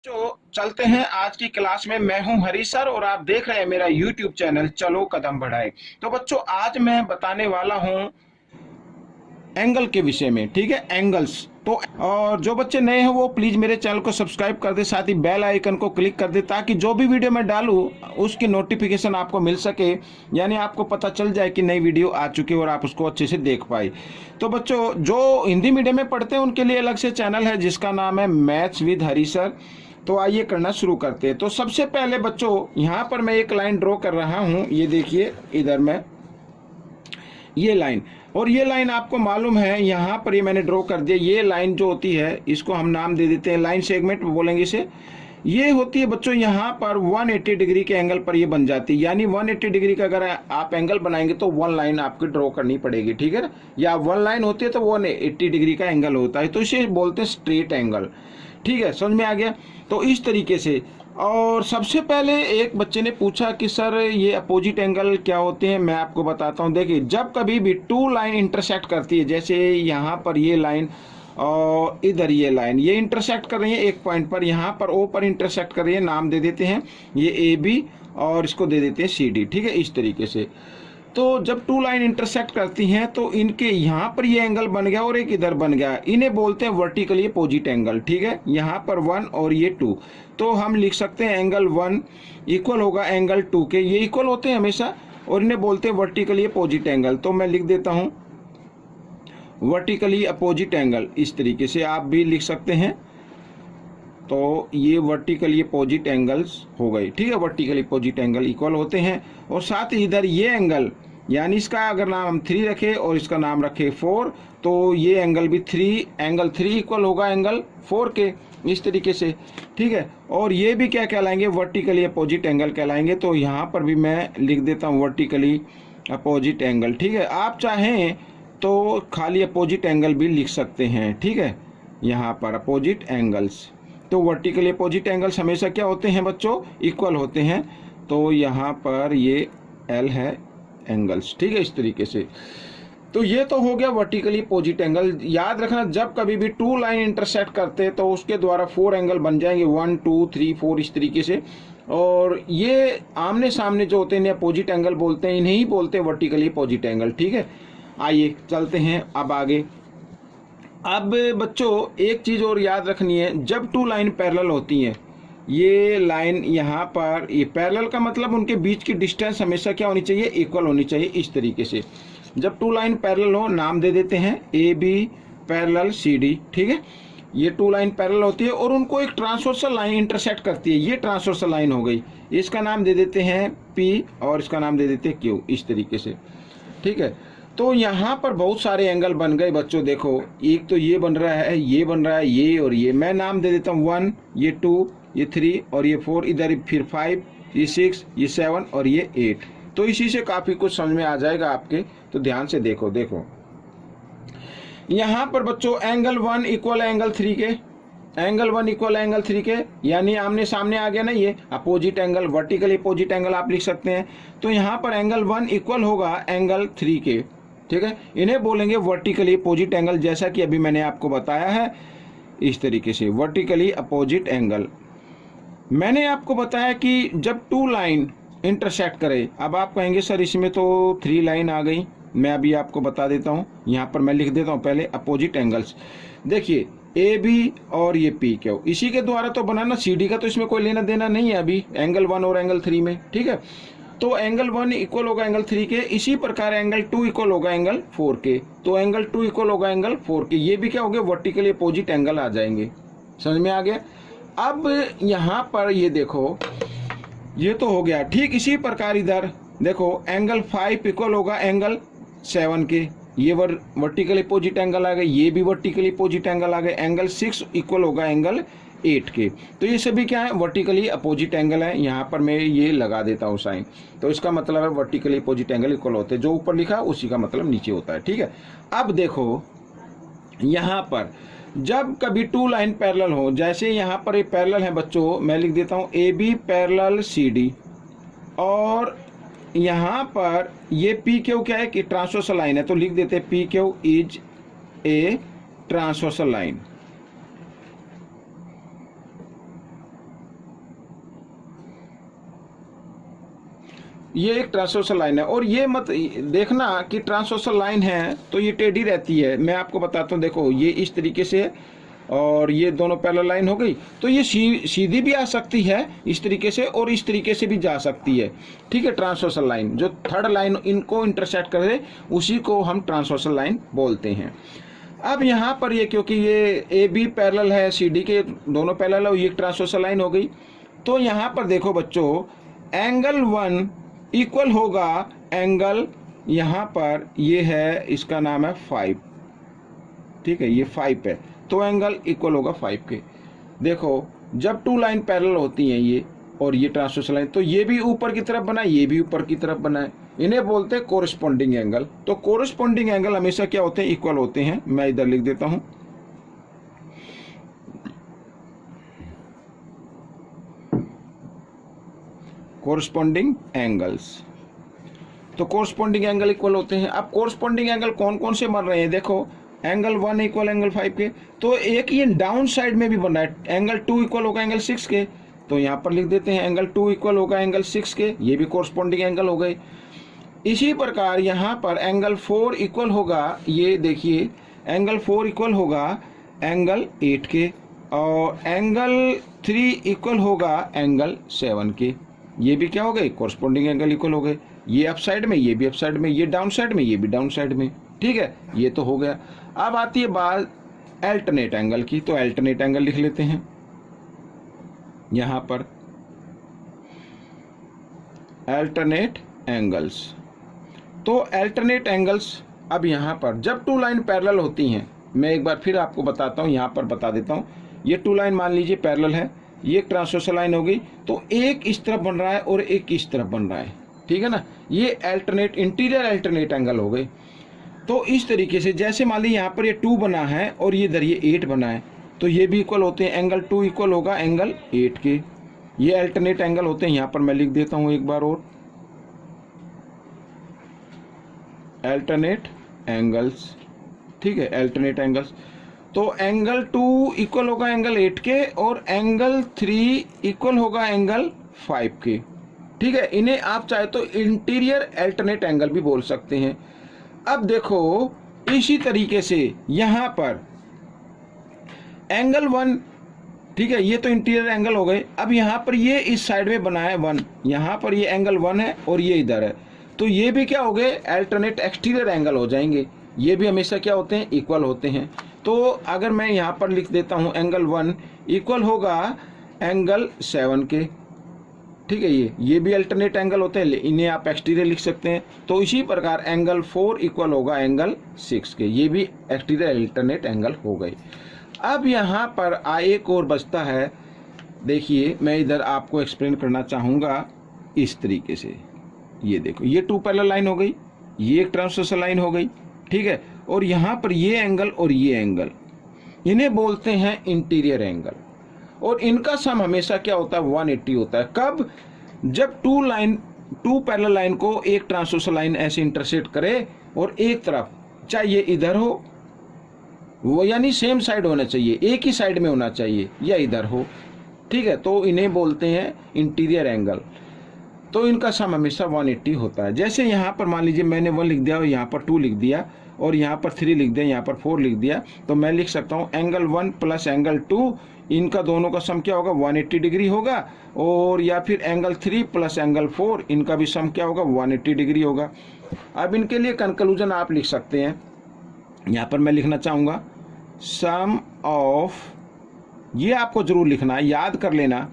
जो चलते हैं आज की क्लास में। मैं हूं हरी सर और आप देख रहे हैं मेरा यूट्यूब चैनल चलो कदम बढ़ाए। तो बच्चों आज मैं बताने वाला हूं एंगल के विषय में। ठीक है, एंगल्स। तो और जो बच्चे नए हैं वो प्लीज मेरे चैनल को सब्सक्राइब कर दे, साथ ही बेल आइकन को क्लिक कर दे ताकि जो भी वीडियो मैं डालूं उसकी नोटिफिकेशन आपको मिल सके, यानी आपको पता चल जाए कि नई वीडियो आ चुकी है और आप उसको अच्छे से देख पाए। तो बच्चों जो हिंदी मीडियम में पढ़ते हैं उनके लिए अलग से चैनल है जिसका नाम है मैथ्स विद हरी सर। तो आइए करना शुरू करते हैं। तो सबसे पहले बच्चों यहाँ पर मैं एक लाइन ड्रॉ कर रहा हूँ, ये देखिए इधर मैं ये लाइन, और ये लाइन आपको मालूम है यहाँ पर ये मैंने ड्रॉ कर दिया। ये लाइन जो होती है इसको हम नाम दे देते हैं लाइन सेगमेंट बोलेंगे इसे। ये होती है बच्चों यहाँ पर 180 डिग्री के एंगल पर ये बन जाती है, यानी 180 डिग्री का अगर आप एंगल बनाएंगे तो वन लाइन आपको ड्रॉ करनी पड़ेगी। ठीक है, या वन लाइन होती है तो 180 डिग्री का एंगल होता है, तो इसे बोलते हैं स्ट्रेट एंगल। ठीक है, समझ में आ गया। तो इस तरीके से। और सबसे पहले एक बच्चे ने पूछा कि सर ये अपोजिट एंगल क्या होते हैं, मैं आपको बताता हूँ। देखिए जब कभी भी टू लाइन इंटरसेक्ट करती है, जैसे यहाँ पर ये लाइन और इधर ये लाइन, ये इंटरसेक्ट कर रही है एक पॉइंट पर, यहाँ पर ओ पर इंटरसेक्ट कर रही है, नाम दे देते हैं ये ए बी और इसको दे देते हैं सी डी। ठीक है, इस तरीके से। तो जब टू लाइन इंटरसेक्ट करती हैं तो इनके यहाँ पर ये एंगल बन गया और एक इधर बन गया, इन्हें बोलते हैं वर्टिकली अपोजिट एंगल। ठीक है, यहाँ पर 1 और ये 2, तो हम लिख सकते हैं एंगल 1 इक्वल होगा एंगल 2 के, ये इक्वल होते हैं हमेशा, और इन्हें बोलते हैं वर्टिकली अपोजिट एंगल। तो मैं लिख देता हूँ वर्टिकली अपोजिट एंगल, इस तरीके से आप भी लिख सकते हैं। तो ये वर्टिकली अपोजिट एंगल्स हो गए। ठीक है, वर्टिकली अपोजिट एंगल इक्वल होते हैं, और साथ ही इधर ये एंगल, यानी इसका अगर नाम हम 3 रखें और इसका नाम रखें 4, तो ये एंगल भी एंगल 3 इक्वल होगा एंगल 4 के, इस तरीके से। ठीक है, और ये भी क्या कहलाएंगे, वर्टिकली अपोजिट एंगल कहलाएंगे। तो यहाँ पर भी मैं लिख देता हूँ वर्टिकली अपोजिट एंगल। ठीक है, आप चाहें तो खाली अपोजिट एंगल भी लिख सकते हैं। ठीक है, यहाँ पर अपोजिट एंगल्स, तो वर्टिकली अपोजिट एंगल्स हमेशा क्या होते हैं बच्चों, इक्वल होते हैं। तो यहाँ पर ये एल है एंगल्स। ठीक है, इस तरीके से। तो ये तो हो गया वर्टिकली अपोजिट एंगल। याद रखना जब कभी भी टू लाइन इंटरसेक्ट करते हैं तो उसके द्वारा 4 एंगल बन जाएंगे, 1 2 3 4 इस तरीके से। और ये आमने सामने जो होते हैं इन्हें अपोजिट एंगल बोलते हैं, इन्हें ही बोलते हैं वर्टिकली अपोजिट एंगल। ठीक है, आइए चलते हैं अब आगे। अब बच्चों एक चीज़ और याद रखनी है, जब टू लाइन पैरेलल होती हैं, ये लाइन यहाँ पर, ये पैरेलल का मतलब उनके बीच की डिस्टेंस हमेशा क्या होनी चाहिए, इक्वल होनी चाहिए, इस तरीके से। जब टू लाइन पैरेलल हो, नाम दे देते हैं A B parallel C D. ठीक है, ये टू लाइन पैरेलल होती है और उनको एक ट्रांसवर्सल लाइन इंटरसेक्ट करती है, ये ट्रांसवर्सल लाइन हो गई, इसका नाम दे देते हैं पी और इसका नाम दे देते हैं क्यू, इस तरीके से। ठीक है, तो यहाँ पर बहुत सारे एंगल बन गए बच्चों। देखो एक तो ये बन रहा है, ये बन रहा है, ये और ये, मैं नाम दे देता हूँ 1, ये 2, ये 3 और ये 4, इधर फिर 5, ये 6, ये 7 और ये 8। तो इसी से काफ़ी कुछ समझ में आ जाएगा आपके, तो ध्यान से देखो। यहाँ पर बच्चों एंगल 1 इक्वल एंगल 3 के, एंगल 1 इक्वल एंगल 3 के, यानी आमने सामने आ गया ना, ये opposite angle, vertically opposite angle आप लिख सकते हैं। तो यहाँ पर एंगल 1 इक्वल होगा एंगल 3 के। ठीक है, इन्हें बोलेंगे वर्टिकली अपोजिट एंगल, जैसा कि अभी मैंने आपको बताया है, इस तरीके से वर्टिकली अपोजिट एंगल। मैंने आपको बताया कि जब टू लाइन इंटरसेक्ट करे, अब आप कहेंगे सर इसमें तो 3 लाइन आ गई, मैं अभी आपको बता देता हूँ। यहाँ पर मैं लिख देता हूँ पहले अपोजिट एंगल्स। देखिए ए बी और ये पी क्यू, इसी के द्वारा तो बनाना, सी डी का तो इसमें कोई लेना देना नहीं है अभी एंगल 1 और एंगल 3 में। ठीक है, तो एंगल 1 इक्वल होगा एंगल 3 के, इसी प्रकार एंगल 2 इक्वल होगा एंगल 4 के, तो एंगल 2 इक्वल होगा एंगल 4 के, ये भी क्या हो गया, वर्टिकली अपोजिट एंगल आ जाएंगे। समझ में आ गया। अब यहाँ पर ये देखो, ये तो हो गया। ठीक इसी प्रकार इधर देखो एंगल 5 इक्वल होगा एंगल 7 के, ये वर्टिकली अपोजिट एंगल आ गए, ये भी वर्टिकली अपोजिट एंगल आ गए। एंगल 6 इक्वल होगा एंगल 8 के, तो ये सभी क्या है, वर्टिकली अपोजिट एंगल है। यहाँ पर मैं ये लगा देता हूँ साइन, तो इसका मतलब है वर्टिकली अपोजिट एंगल इक्वल होते हैं, जो ऊपर लिखा उसी का मतलब नीचे होता है। ठीक है, अब देखो यहाँ पर जब कभी टू लाइन पैरेलल हो, जैसे यहाँ पर ये पैरेलल है बच्चों, मैं लिख देता हूँ A B parallel C D, और यहाँ पर ये पी क्यू क्या है कि ट्रांसवर्सल लाइन है, तो लिख देते हैं P Q is a transversal line. ये एक ट्रांसवर्सल लाइन है, और ये मत देखना कि ट्रांसवर्सल लाइन है तो ये टेढ़ी रहती है। मैं आपको बताता हूँ, देखो ये इस तरीके से है और ये दोनों पैरेलल लाइन हो गई, तो ये सीधी भी आ सकती है इस तरीके से और इस तरीके से भी जा सकती है। ठीक है, ट्रांसवर्सल लाइन जो थर्ड लाइन इनको इंटरसेक्ट करे उसी को हम ट्रांसवर्सल लाइन बोलते हैं। अब यहाँ पर ये क्योंकि ये ए बी पैरेलल है, सी डी के दोनों पैरेलल है, ये ट्रांसवर्सल लाइन हो गई। तो यहाँ पर देखो बच्चों, एंगल 1 इक्वल होगा एंगल, यहाँ पर ये है, इसका नाम है 5। ठीक है, ये 5 है, तो एंगल इक्वल होगा 5 के। देखो जब टू लाइन पैरेलल होती हैं ये और ये ट्रांसवर्सल लाइन, तो ये भी ऊपर की तरफ बनाए, ये भी ऊपर की तरफ बनाए, इन्हें बोलते हैं कोरिस्पोंडिंग एंगल। तो कोरिस्पोंडिंग एंगल हमेशा क्या होते हैं, इक्वल होते हैं। मैं इधर लिख देता हूं, कोरिस्पोंडिंग एंगल्स। तो कोरिस्पोंडिंग एंगल इक्वल होते हैं। अब कोरिस्पोंडिंग एंगल कौन कौन से बन रहे हैं, देखो एंगल 1 इक्वल एंगल 5 के, तो एक ये डाउन साइड में भी बन रहा है, एंगल 2 इक्वल होगा एंगल 6 के, तो यहाँ पर लिख देते हैं एंगल 2 इक्वल होगा एंगल 6 के, ये भी कोरिस्पोंडिंग एंगल हो गए। इसी प्रकार यहाँ पर एंगल 4 इक्वल होगा, ये देखिए एंगल 4 इक्वल होगा एंगल 8 के, और एंगल 3 इक्वल होगा एंगल 7 के। ये भी क्या हो गए, कोरिस्पोंडिंग एंगल इक्वल हो गए। ये अप साइड में, ये भी अप साइड में, ये डाउन साइड में, ये भी डाउन साइड में। ठीक है, ये तो हो गया। अब आती है बात अल्टरनेट एंगल की, तो अल्टरनेट एंगल लिख लेते हैं यहां पर, अल्टरनेट एंगल्स। तो अल्टरनेट एंगल्स, अब यहां पर जब टू लाइन पैरेलल होती हैं, मैं एक बार फिर आपको बताता हूं, यहां पर बता देता हूं। ये टू लाइन मान लीजिए पैरेलल है, ये एक ट्रांसवर्सल लाइन हो गई, तो एक इस तरफ बन रहा है और एक इस तरफ बन रहा है। ठीक है ना, ये अल्टरनेट इंटीरियर अल्टरनेट एंगल हो गए। तो इस तरीके से जैसे मान लीजिए यहाँ पर ये 2 बना है और ये इधर ये 8 बना है, तो ये भी इक्वल होते हैं, एंगल 2 इक्वल होगा एंगल 8 के। ये अल्टरनेट एंगल होते हैं। यहाँ पर मैं लिख देता हूँ एक बार और, अल्टरनेट एंगल्स। ठीक है, अल्टरनेट एंगल्स। तो एंगल 2 इक्वल होगा एंगल 8 के और एंगल 3 इक्वल होगा एंगल 5 के। ठीक है, इन्हें आप चाहे तो इंटीरियर अल्टरनेट एंगल भी बोल सकते हैं। अब देखो इसी तरीके से यहां पर एंगल 1, ठीक है, ये तो इंटीरियर एंगल हो गए। अब यहां पर ये इस साइड में बना है 1, यहां पर ये एंगल 1 है और ये इधर है, तो ये भी क्या हो गए, अल्टरनेट एक्सटीरियर एंगल हो जाएंगे। ये भी हमेशा क्या होते हैं, इक्वल होते हैं। तो अगर मैं यहां पर लिख देता हूं एंगल 1 इक्वल होगा एंगल 7 के। ठीक है, ये भी अल्टरनेट एंगल होते हैं, इन्हें आप एक्सटीरियर लिख सकते हैं। तो इसी प्रकार एंगल 4 इक्वल होगा एंगल 6 के, ये भी एक्सटीरियर अल्टरनेट एंगल हो गए। अब यहाँ पर एक और बचता है, देखिए मैं इधर आपको एक्सप्लेन करना चाहूँगा इस तरीके से। ये देखो, ये 2 पैरेलल लाइन हो गई, ये एक ट्रांसवर्सल लाइन हो गई। ठीक है, और यहाँ पर ये एंगल और ये एंगल, इन्हें बोलते हैं इंटीरियर एंगल, और इनका सम हमेशा क्या होता है, 180 होता है। कब, जब टू पैरेलल लाइन को एक ट्रांसवर्सल लाइन ऐसे इंटरसेक्ट करे और एक तरफ, चाहे ये इधर हो, वो यानी सेम साइड होना चाहिए, एक ही साइड में होना चाहिए, या इधर हो। ठीक है, तो इन्हें बोलते हैं इंटीरियर एंगल। तो इनका सम हमेशा 180 होता है। जैसे यहाँ पर मान लीजिए मैंने 1 लिख दिया और यहाँ पर 2 लिख दिया और यहाँ पर 3 लिख दिया, यहाँ पर 4 लिख दिया, तो मैं लिख सकता हूँ एंगल 1 प्लस एंगल 2, इनका दोनों का सम क्या होगा, 180 डिग्री होगा। और या फिर एंगल 3 प्लस एंगल 4, इनका भी सम क्या होगा, 180 डिग्री होगा। अब इनके लिए कंक्लूजन आप लिख सकते हैं, यहाँ पर मैं लिखना चाहूँगा सम ऑफ, ये आपको जरूर लिखना है, याद कर लेना,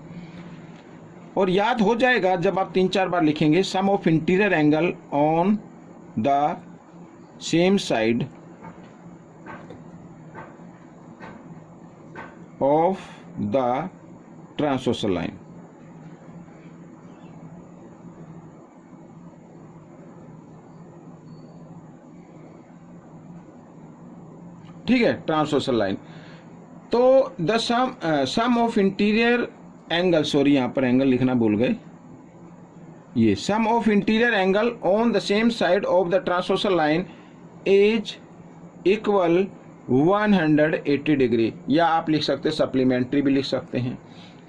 और याद हो जाएगा जब आप 3-4 बार लिखेंगे। Sum of interior angle on the same side of the transversal line. ठीक है, ट्रांसवर्सल लाइन। तो the sum of interior angle, sorry यहाँ पर एंगल लिखना भूल गए, ये sum of interior angle on the same side of the transversal line is equal 180 degree, या आप लिख सकते हैं सप्लीमेंट्री भी लिख सकते हैं।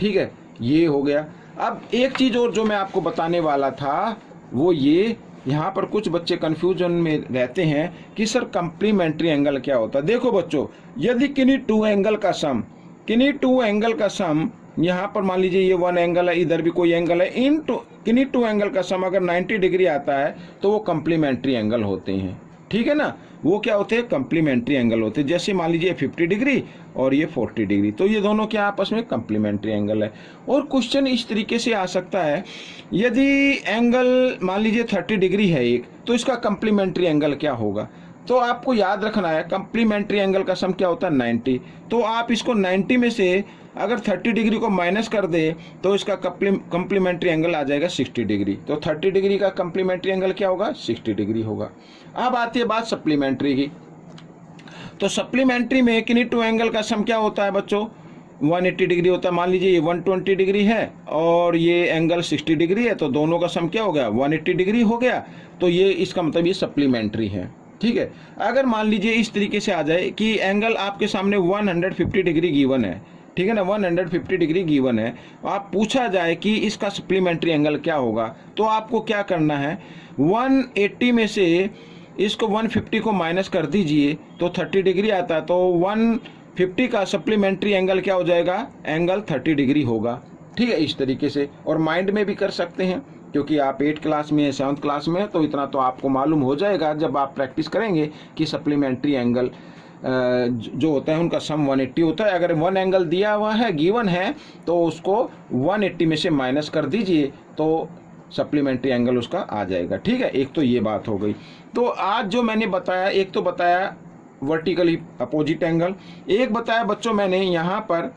ठीक है, ये हो गया। अब एक चीज और जो मैं आपको बताने वाला था, वो ये, यहाँ पर कुछ बच्चे कंफ्यूजन में रहते हैं कि सर कम्प्लीमेंट्री एंगल क्या होता है। देखो बच्चों, यदि किन्हीं टू एंगल का सम यहाँ पर मान लीजिए ये वन एंगल है, इधर भी कोई एंगल है, किन्हीं टू एंगल का सम अगर 90 डिग्री आता है तो वो कम्प्लीमेंट्री एंगल होते हैं। ठीक है ना, वो क्या होते हैं, कम्प्लीमेंट्री एंगल होते हैं। जैसे मान लीजिए 50 डिग्री और ये 40 डिग्री, तो ये दोनों क्या आपस में कम्प्लीमेंट्री एंगल है। और क्वेश्चन इस तरीके से आ सकता है, यदि एंगल मान लीजिए 30 डिग्री है एक, तो इसका कम्प्लीमेंट्री एंगल क्या होगा। तो आपको याद रखना है कम्प्लीमेंट्री एंगल का सम क्या होता है 90। तो आप इसको 90 में से अगर 30 डिग्री को माइनस कर दे तो इसका कम्प्लीमेंट्री एंगल आ जाएगा 60 डिग्री। तो 30 डिग्री का कम्प्लीमेंट्री एंगल क्या होगा, 60 डिग्री होगा। अब आती है बात सप्लीमेंट्री की। तो सप्लीमेंट्री में किन्हीं टू एंगल का सम क्या होता है बच्चों, 180 डिग्री होता है। मान लीजिए ये 120 डिग्री है और ये एंगल 60 डिग्री है, तो दोनों का सम क्या हो गया, 180 डिग्री हो गया। तो ये इसका मतलब ये सप्लीमेंट्री है। ठीक है, अगर मान लीजिए इस तरीके से आ जाए कि एंगल आपके सामने 150 डिग्री गिवन है, ठीक है ना, 150 डिग्री गिवन है, आप पूछा जाए कि इसका सप्लीमेंट्री एंगल क्या होगा, तो आपको क्या करना है, 180 में से इसको 150 को माइनस कर दीजिए तो 30 डिग्री आता है। तो 150 का सप्लीमेंट्री एंगल क्या हो जाएगा, एंगल 30 डिग्री होगा। ठीक है, इस तरीके से। और माइंड में भी कर सकते हैं, क्योंकि आप 8 क्लास में, 7th क्लास में, तो इतना तो आपको मालूम हो जाएगा जब आप प्रैक्टिस करेंगे कि सप्लीमेंट्री एंगल जो होता है उनका सम 180 होता है। अगर वन एंगल दिया हुआ है, गिवन है, तो उसको 180 में से माइनस कर दीजिए तो सप्लीमेंट्री एंगल उसका आ जाएगा। ठीक है, एक तो ये बात हो गई। तो आज जो मैंने बताया, एक तो बताया वर्टिकली अपोजिट एंगल, एक बताया बच्चों मैंने यहाँ पर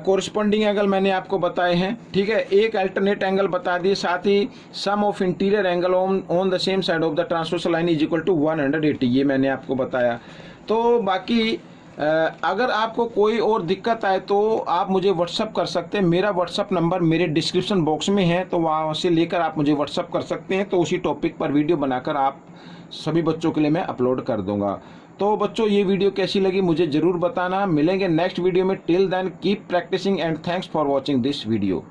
कोरिस्पोंडिंग एंगल मैंने आपको बताए हैं। ठीक है, एक अल्टरनेट एंगल बता दिए, साथ ही sum of interior angle on the same side of the transversal line is equal to 180, ये मैंने आपको बताया। तो बाकी अगर आपको कोई और दिक्कत आए तो आप मुझे व्हाट्सअप कर सकते हैं। मेरा व्हाट्सअप नंबर मेरे डिस्क्रिप्शन बॉक्स में है, तो वहाँ से लेकर आप मुझे व्हाट्सअप कर सकते हैं। तो उसी टॉपिक पर वीडियो बनाकर आप सभी बच्चों के लिए मैं अपलोड कर दूंगा। तो बच्चों, ये वीडियो कैसी लगी मुझे ज़रूर बताना। मिलेंगे नेक्स्ट वीडियो में। Till then keep practising and thanks for watching this video.